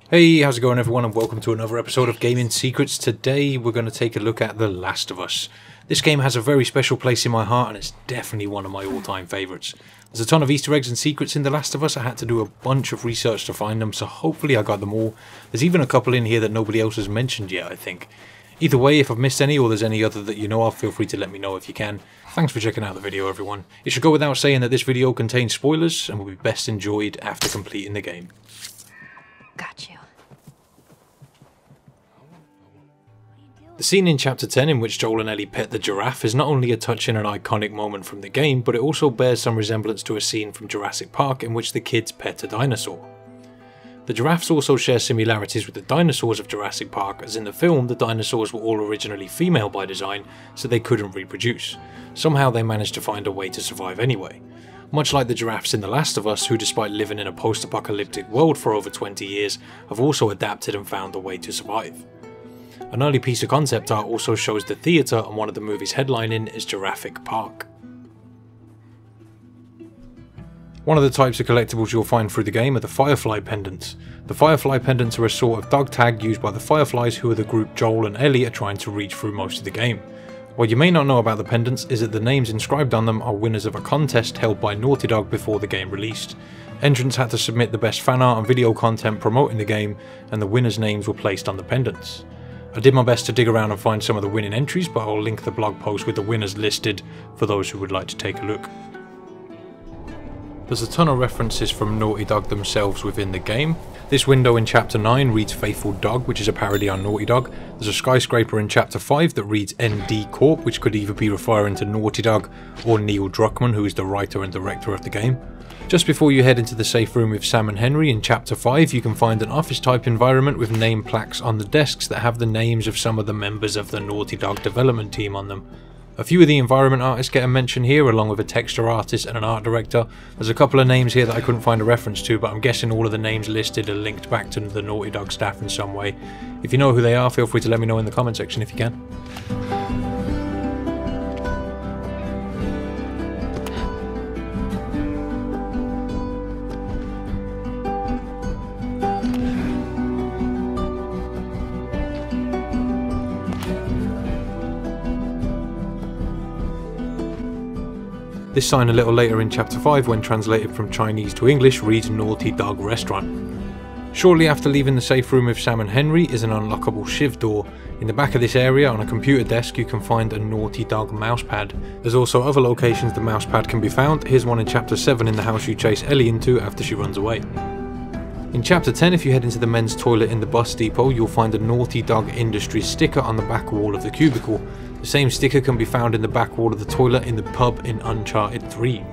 Hey, how's it going everyone, and welcome to another episode of Gaming Secrets. Today we're going to take a look at The Last of Us. This game has a very special place in my heart and it's definitely one of my all-time favourites. There's a ton of Easter eggs and secrets in The Last of Us. I had to do a bunch of research to find them, so hopefully I got them all. There's even a couple in here that nobody else has mentioned yet, I think. Either way, if I've missed any or there's any other that you know of, feel free to let me know if you can. Thanks for checking out the video everyone. It should go without saying that this video contains spoilers and will be best enjoyed after completing the game. Got you. The scene in Chapter 10 in which Joel and Ellie pet the giraffe is not only a touching and iconic moment from the game, but it also bears some resemblance to a scene from Jurassic Park in which the kids pet a dinosaur. The giraffes also share similarities with the dinosaurs of Jurassic Park, as in the film the dinosaurs were all originally female by design, so they couldn't reproduce. Somehow they managed to find a way to survive anyway. Much like the giraffes in The Last of Us, who despite living in a post-apocalyptic world for over 20 years, have also adapted and found a way to survive. An early piece of concept art also shows the theatre and one of the movie's headlining is Jurassic Park. One of the types of collectibles you'll find through the game are the Firefly pendants. The Firefly pendants are a sort of dog tag used by the Fireflies, who are the group Joel and Ellie are trying to reach through most of the game. What you may not know about the pendants is that the names inscribed on them are winners of a contest held by Naughty Dog before the game released. Entrants had to submit the best fan art and video content promoting the game, and the winners' names were placed on the pendants. I did my best to dig around and find some of the winning entries, but I'll link the blog post with the winners listed for those who would like to take a look. There's a ton of references from Naughty Dog themselves within the game. This window in Chapter 9 reads Faithful Dog, which is a parody on Naughty Dog. There's a skyscraper in Chapter 5 that reads ND Corp, which could either be referring to Naughty Dog or Neil Druckmann, who is the writer and director of the game. Just before you head into the safe room with Sam and Henry in Chapter 5, you can find an office type environment with name plaques on the desks that have the names of some of the members of the Naughty Dog development team on them. A few of the environment artists get a mention here, along with a texture artist and an art director. There's a couple of names here that I couldn't find a reference to, but I'm guessing all of the names listed are linked back to the Naughty Dog staff in some way. If you know who they are, feel free to let me know in the comment section if you can. This sign a little later in Chapter 5, when translated from Chinese to English, reads Naughty Dog Restaurant. Shortly after leaving the safe room with Sam and Henry is an unlockable shiv door. In the back of this area, on a computer desk, you can find a Naughty Dog mousepad. There's also other locations the mousepad can be found. Here's one in Chapter 7 in the house you chase Ellie into after she runs away. In Chapter 10, if you head into the men's toilet in the bus depot, you'll find a Naughty Dog Industries sticker on the back wall of the cubicle. The same sticker can be found in the back wall of the toilet in the pub in Uncharted 3.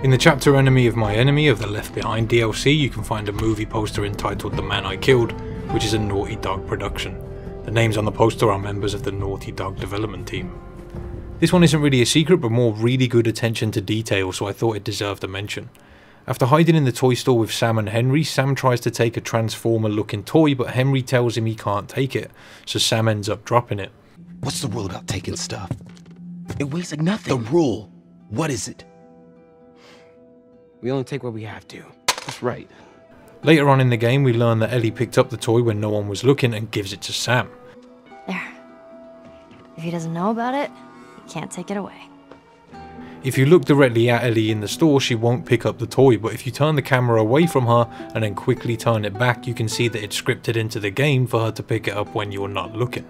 In the chapter Enemy of My Enemy of the Left Behind DLC, you can find a movie poster entitled The Man I Killed, which is a Naughty Dog production. The names on the poster are members of the Naughty Dog development team. This one isn't really a secret, but more really good attention to detail, so I thought it deserved a mention. After hiding in the toy store with Sam and Henry, Sam tries to take a Transformer looking toy, but Henry tells him he can't take it, so Sam ends up dropping it. What's the rule about taking stuff? It weighs like nothing. The rule. What is it? We only take what we have to. That's right. Later on in the game, we learn that Ellie picked up the toy when no one was looking and gives it to Sam. There. If he doesn't know about it, he can't take it away. If you look directly at Ellie in the store, she won't pick up the toy, but if you turn the camera away from her and then quickly turn it back, you can see that it's scripted into the game for her to pick it up when you're not looking.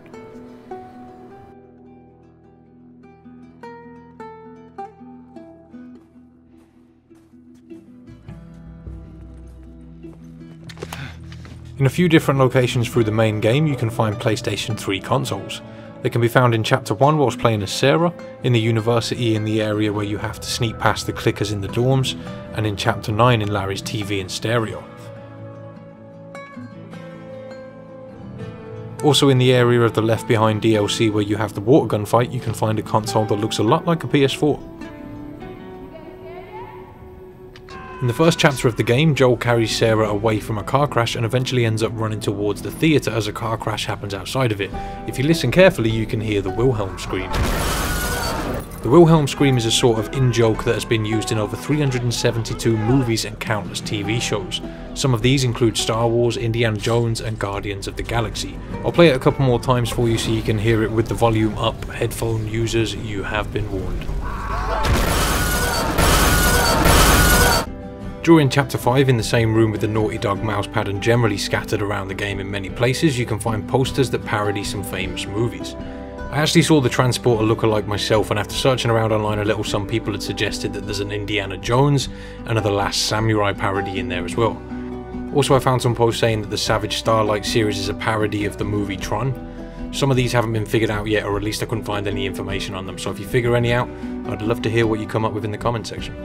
In a few different locations through the main game, you can find PlayStation 3 consoles. They can be found in Chapter 1 whilst playing as Sarah, in the university in the area where you have to sneak past the clickers in the dorms, and in Chapter 9 in Larry's TV and stereo. Also in the area of the Left Behind DLC where you have the water gun fight, you can find a console that looks a lot like a PS4. In the first chapter of the game, Joel carries Sarah away from a car crash and eventually ends up running towards the theatre as a car crash happens outside of it. If you listen carefully, you can hear the Wilhelm scream. The Wilhelm scream is a sort of in-joke that has been used in over 372 movies and countless TV shows. Some of these include Star Wars, Indiana Jones and Guardians of the Galaxy. I'll play it a couple more times for you so you can hear it with the volume up. Headphone users, you have been warned. During Chapter 5, in the same room with the Naughty Dog mousepad and generally scattered around the game in many places, you can find posters that parody some famous movies. I actually saw the transporter lookalike myself, and after searching around online a little, some people had suggested that there's an Indiana Jones and a The Last Samurai parody in there as well. Also, I found some posts saying that the Savage Starlight series is a parody of the movie Tron. Some of these haven't been figured out yet, or at least I couldn't find any information on them, so if you figure any out, I'd love to hear what you come up with in the comment section.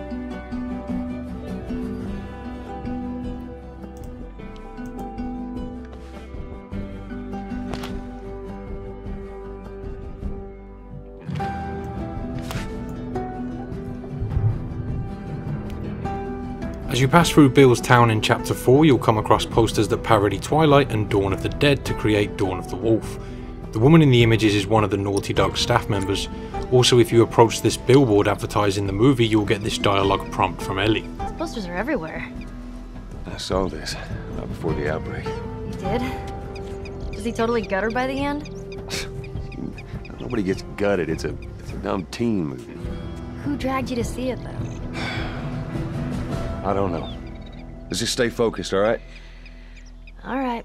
As you pass through Bill's town in Chapter 4, you'll come across posters that parody Twilight and Dawn of the Dead to create Dawn of the Wolf. The woman in the images is one of the Naughty Dog staff members. Also, if you approach this billboard advertising the movie, you'll get this dialogue prompt from Ellie. These posters are everywhere. I saw this, not before the outbreak. You did? Was he totally gut her by the end? Nobody gets gutted, it's a dumb teen movie. Who dragged you to see it, though? I don't know. Let's just stay focused, alright? Alright.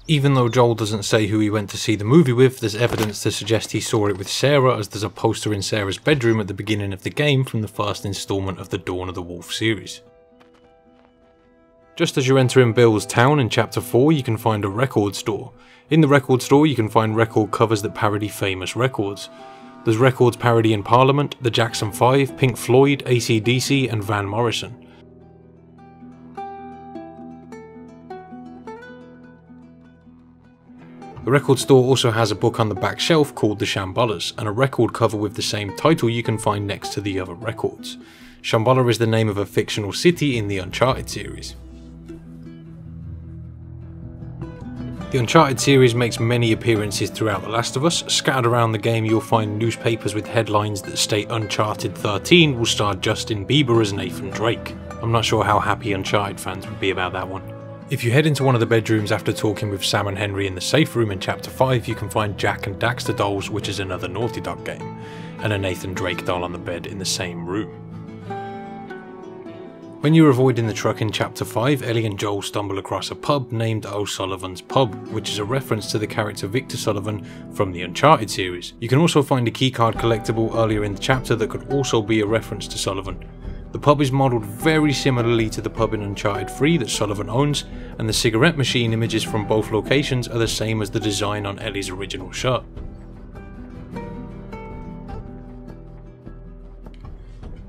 Even though Joel doesn't say who he went to see the movie with, there's evidence to suggest he saw it with Sarah, as there's a poster in Sarah's bedroom at the beginning of the game from the first installment of the Dawn of the Wolf series. Just as you're entering Bill's town in Chapter 4, you can find a record store. In the record store, you can find record covers that parody famous records. There's records parodying Parliament, the Jackson 5, Pink Floyd, AC/DC and Van Morrison. The record store also has a book on the back shelf called The Shamballers, and a record cover with the same title you can find next to the other records. Shambhala is the name of a fictional city in the Uncharted series. The Uncharted series makes many appearances throughout The Last of Us. Scattered around the game you'll find newspapers with headlines that state Uncharted 13 will star Justin Bieber as Nathan Drake. I'm not sure how happy Uncharted fans would be about that one. If you head into one of the bedrooms after talking with Sam and Henry in the safe room in Chapter 5, you can find Jack and Daxter dolls, which is another Naughty Dog game, and a Nathan Drake doll on the bed in the same room. When you're avoiding the truck in Chapter 5, Ellie and Joel stumble across a pub named O'Sullivan's Pub, which is a reference to the character Victor Sullivan from the Uncharted series. You can also find a keycard collectible earlier in the chapter that could also be a reference to Sullivan. The pub is modelled very similarly to the pub in Uncharted 3 that Sullivan owns, and the cigarette machine images from both locations are the same as the design on Ellie's original shirt.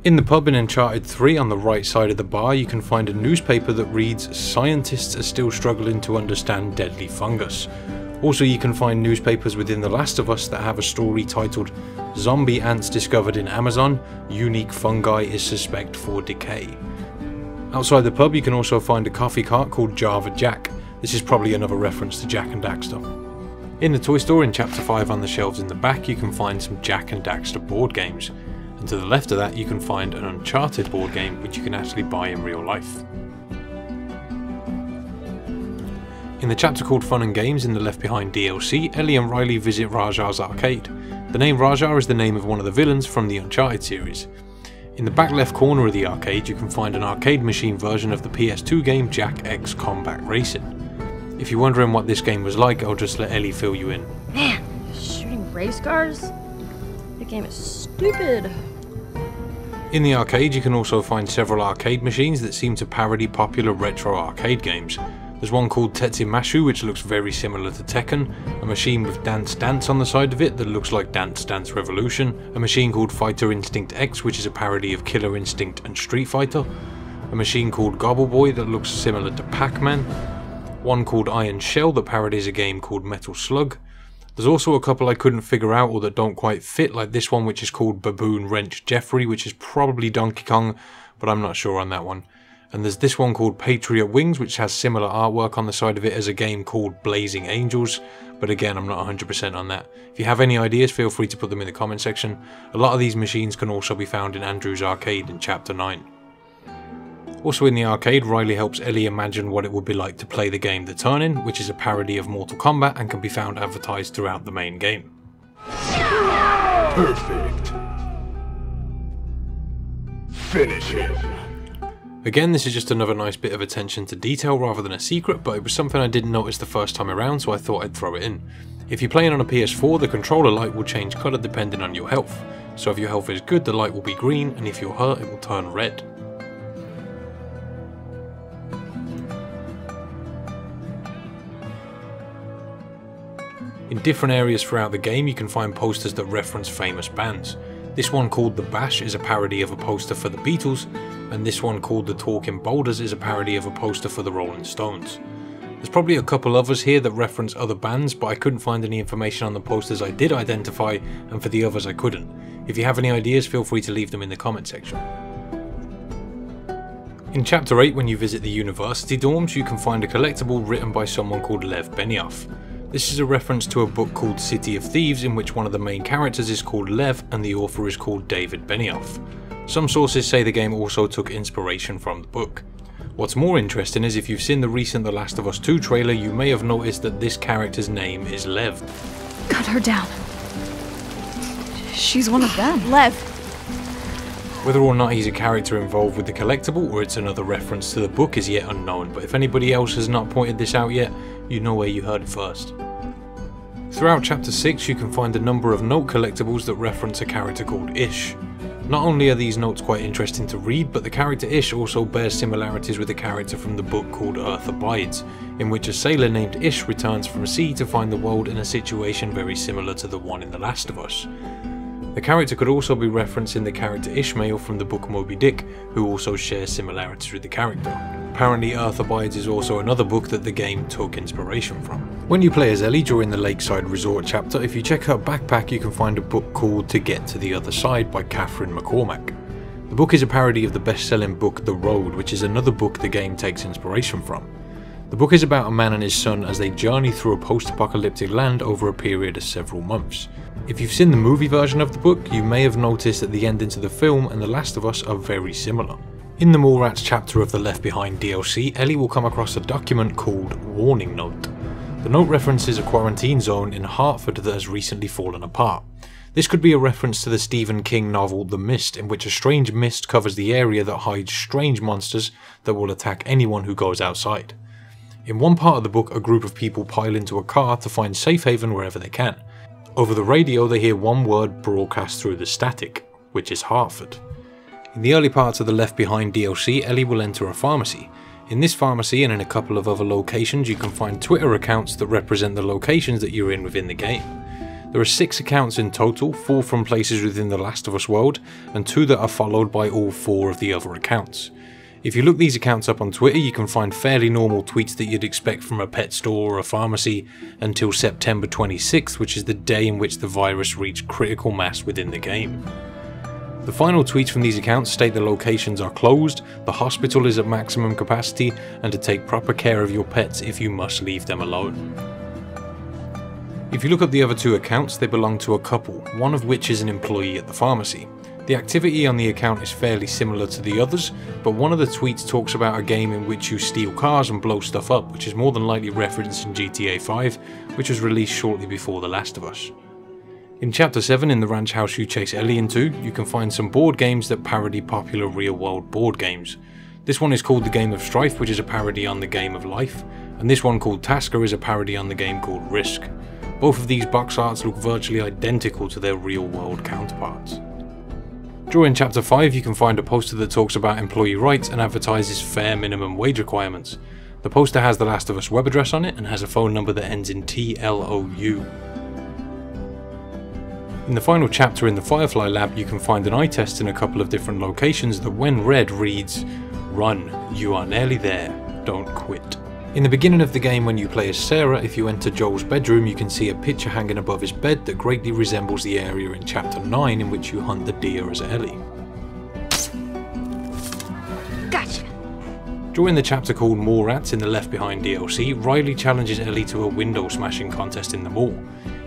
In the pub in Uncharted 3, on the right side of the bar, you can find a newspaper that reads, "Scientists are still struggling to understand deadly fungus." Also, you can find newspapers within The Last of Us that have a story titled, "Zombie ants discovered in Amazon, unique fungi is suspect for decay." Outside the pub you can also find a coffee cart called Java Jack. This is probably another reference to Jak and Daxter. In the toy store in Chapter 5 on the shelves in the back you can find some Jak and Daxter board games. And to the left of that you can find an Uncharted board game which you can actually buy in real life. In the chapter called Fun and Games in the Left Behind DLC, Ellie and Riley visit Rajar's arcade. The name Rajar is the name of one of the villains from the Uncharted series. In the back left corner of the arcade you can find an arcade machine version of the PS2 game Jak X Combat Racing. If you're wondering what this game was like, I'll just let Ellie fill you in. Man, shooting race cars? The game is stupid. In the arcade you can also find several arcade machines that seem to parody popular retro arcade games. There's one called Tetsumashu which looks very similar to Tekken, a machine with Dance Dance on the side of it that looks like Dance Dance Revolution, a machine called Fighter Instinct X which is a parody of Killer Instinct and Street Fighter, a machine called Gobble Boy that looks similar to Pac-Man, one called Iron Shell that parodies a game called Metal Slug. There's also a couple I couldn't figure out or that don't quite fit, like this one which is called Baboon Wrench Jeffrey, which is probably Donkey Kong, but I'm not sure on that one. And there's this one called Patriot Wings, which has similar artwork on the side of it as a game called Blazing Angels, but again, I'm not 100% on that. If you have any ideas, feel free to put them in the comment section. A lot of these machines can also be found in Andrew's arcade in Chapter 9. Also in the arcade, Riley helps Ellie imagine what it would be like to play the game The Turn-In, which is a parody of Mortal Kombat and can be found advertised throughout the main game. Perfect. Finish him. Again, this is just another nice bit of attention to detail rather than a secret, but it was something I didn't notice the first time around, so I thought I'd throw it in. If you're playing on a PS4, the controller light will change colour depending on your health. So if your health is good, the light will be green, and if you're hurt, it will turn red. In different areas throughout the game, you can find posters that reference famous bands. This one called The Bash is a parody of a poster for the Beatles, and this one called The Talking Boulders is a parody of a poster for the Rolling Stones. There's probably a couple others here that reference other bands, but I couldn't find any information on the posters I did identify, and for the others I couldn't. If you have any ideas, feel free to leave them in the comment section. In Chapter 8, when you visit the university dorms, you can find a collectible written by someone called Lev Benioff. This is a reference to a book called City of Thieves, in which one of the main characters is called Lev and the author is called David Benioff. Some sources say the game also took inspiration from the book. What's more interesting is if you've seen the recent The Last of Us 2 trailer, you may have noticed that this character's name is Lev. Cut her down. She's one of them. Lev. Whether or not he's a character involved with the collectible or it's another reference to the book is yet unknown, but if anybody else has not pointed this out yet, you know where you heard it first. Throughout Chapter 6 you can find a number of note collectibles that reference a character called Ish. Not only are these notes quite interesting to read, but the character Ish also bears similarities with a character from the book called Earth Abides, in which a sailor named Ish returns from sea to find the world in a situation very similar to the one in The Last of Us. The character could also be referencing the character Ishmael from the book Moby Dick, who also shares similarities with the character. Apparently Earth Abides is also another book that the game took inspiration from. When you play as Ellie during the Lakeside Resort chapter, if you check her backpack you can find a book called To Get to the Other Side by Catherine McCormack. The book is a parody of the best-selling book The Road, which is another book the game takes inspiration from. The book is about a man and his son as they journey through a post-apocalyptic land over a period of several months. If you've seen the movie version of the book, you may have noticed that the ending to the film and The Last of Us are very similar. In the Mallrats chapter of the Left Behind DLC, Ellie will come across a document called Warning Note. The note references a quarantine zone in Hartford that has recently fallen apart. This could be a reference to the Stephen King novel The Mist, in which a strange mist covers the area that hides strange monsters that will attack anyone who goes outside. In one part of the book, a group of people pile into a car to find safe haven wherever they can. Over the radio they hear one word broadcast through the static, which is Hartford. In the early parts of the Left Behind DLC, Ellie will enter a pharmacy. In this pharmacy and in a couple of other locations you can find Twitter accounts that represent the locations that you're in within the game. There are 6 accounts in total, 4 from places within the Last of Us world, and 2 that are followed by all 4 of the other accounts. If you look these accounts up on Twitter, you can find fairly normal tweets that you'd expect from a pet store or a pharmacy until September 26th, which is the day in which the virus reached critical mass within the game. The final tweets from these accounts state the locations are closed, the hospital is at maximum capacity, and to take proper care of your pets if you must leave them alone. If you look up the other 2 accounts, they belong to a couple, one of which is an employee at the pharmacy. The activity on the account is fairly similar to the others, but one of the tweets talks about a game in which you steal cars and blow stuff up, which is more than likely referenced in GTA 5, which was released shortly before The Last of Us. In Chapter 7, in the ranch house you chase Ellie into, you can find some board games that parody popular real-world board games. This one is called The Game of Strife, which is a parody on The Game of Life, and this one called Tasker is a parody on the game called Risk. Both of these box arts look virtually identical to their real-world counterparts. During Chapter 5 you can find a poster that talks about employee rights and advertises fair minimum wage requirements. The poster has the Last of Us web address on it and has a phone number that ends in TLOU. In the final chapter in the Firefly lab you can find an eye test in a couple of different locations that when read reads, "Run, you are nearly there, don't quit." In the beginning of the game when you play as Sarah, if you enter Joel's bedroom you can see a picture hanging above his bed that greatly resembles the area in Chapter 9 in which you hunt the deer as Ellie. Gotcha. During the chapter called More Rats in the Left Behind DLC, Riley challenges Ellie to a window smashing contest in the mall.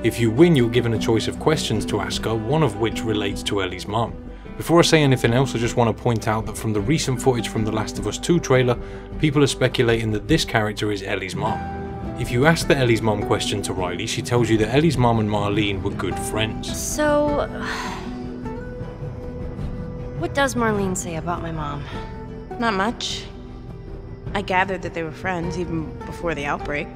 If you win, you're given a choice of questions to ask her, one of which relates to Ellie's mum. Before I say anything else, I just want to point out that from the recent footage from the Last of Us 2 trailer, people are speculating that this character is Ellie's mum. If you ask the Ellie's mum question to Riley, she tells you that Ellie's mum and Marlene were good friends. So, what does Marlene say about my mom? Not much. I gathered that they were friends even before the outbreak.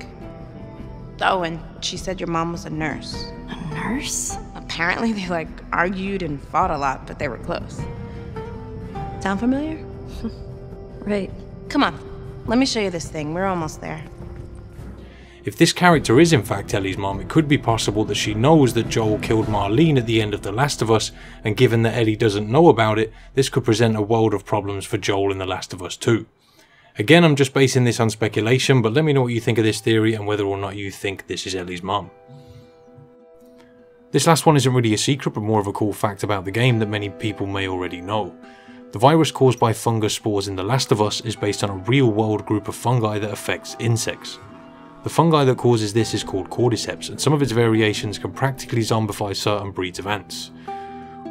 Oh, and she said your mom was a nurse. A nurse? Apparently they argued and fought a lot, but they were close. Sound familiar? Right. Come on, let me show you this thing. We're almost there. If this character is in fact Ellie's mom, it could be possible that she knows that Joel killed Marlene at the end of The Last of Us, and given that Ellie doesn't know about it, this could present a world of problems for Joel in The Last of Us 2. Again, I'm just basing this on speculation, but let me know what you think of this theory and whether or not you think this is Ellie's mom. This last one isn't really a secret, but more of a cool fact about the game that many people may already know. The virus caused by fungus spores in The Last of Us is based on a real-world group of fungi that affects insects. The fungi that causes this is called cordyceps, and some of its variations can practically zombify certain breeds of ants.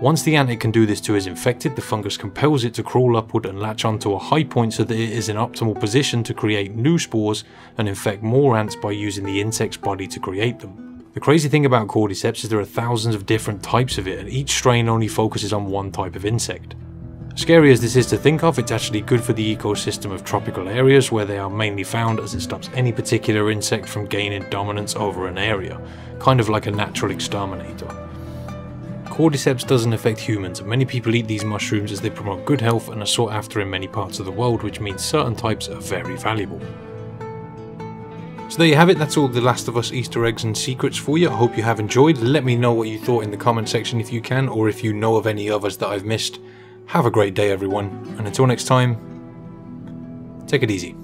Once the ant it can do this to is infected, the fungus compels it to crawl upward and latch onto a high point so that it is in optimal position to create new spores and infect more ants by using the insect's body to create them. The crazy thing about cordyceps is there are thousands of different types of it, and each strain only focuses on one type of insect. Scary as this is to think of, it's actually good for the ecosystem of tropical areas where they are mainly found, as it stops any particular insect from gaining dominance over an area, kind of like a natural exterminator. Cordyceps doesn't affect humans, and many people eat these mushrooms as they promote good health and are sought after in many parts of the world, which means certain types are very valuable. So there you have it, that's all the Last of Us Easter eggs and secrets for you. I hope you have enjoyed. Let me know what you thought in the comment section if you can, or if you know of any others that I've missed. Have a great day everyone, and until next time, take it easy.